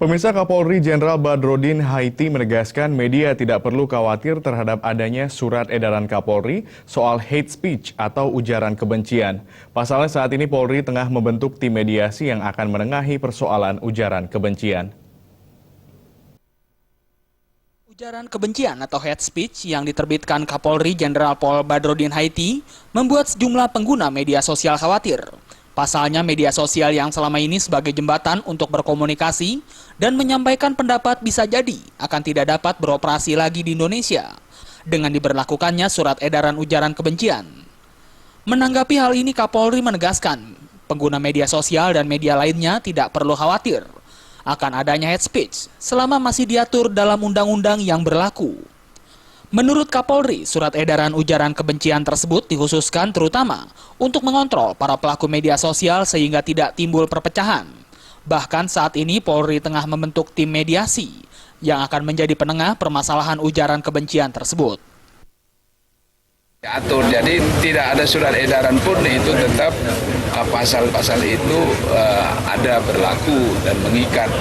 Pemirsa, Kapolri Jenderal Badrodin Haiti menegaskan media tidak perlu khawatir terhadap adanya surat edaran Kapolri soal hate speech atau ujaran kebencian. Pasalnya saat ini Polri tengah membentuk tim mediasi yang akan menengahi persoalan ujaran kebencian. Ujaran kebencian atau hate speech yang diterbitkan Kapolri Jenderal Pol Badrodin Haiti membuat sejumlah pengguna media sosial khawatir. Pasalnya media sosial yang selama ini sebagai jembatan untuk berkomunikasi dan menyampaikan pendapat bisa jadi akan tidak dapat beroperasi lagi di Indonesia dengan diberlakukannya surat edaran ujaran kebencian. Menanggapi hal ini, Kapolri menegaskan pengguna media sosial dan media lainnya tidak perlu khawatir akan adanya hate speech selama masih diatur dalam undang-undang yang berlaku. Menurut Kapolri, surat edaran ujaran kebencian tersebut dikhususkan terutama untuk mengontrol para pelaku media sosial sehingga tidak timbul perpecahan. Bahkan saat ini Polri tengah membentuk tim mediasi yang akan menjadi penengah permasalahan ujaran kebencian tersebut. Atur, jadi tidak ada surat edaran pun itu tetap pasal-pasal itu ada berlaku dan mengikat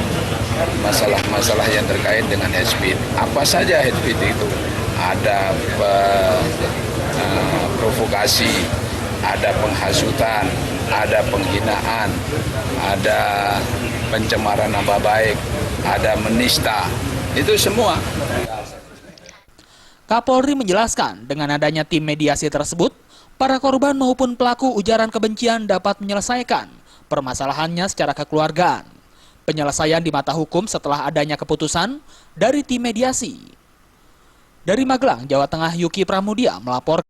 masalah-masalah yang terkait dengan hate speech. Apa saja hate speech itu? Ada provokasi, ada penghasutan, ada penghinaan, ada pencemaran nama baik, ada menista, itu semua. Kapolri menjelaskan dengan adanya tim mediasi tersebut, para korban maupun pelaku ujaran kebencian dapat menyelesaikan permasalahannya secara kekeluargaan. Penyelesaian di mata hukum setelah adanya keputusan dari tim mediasi. Dari Magelang, Jawa Tengah, Yuki Pramudia melaporkan.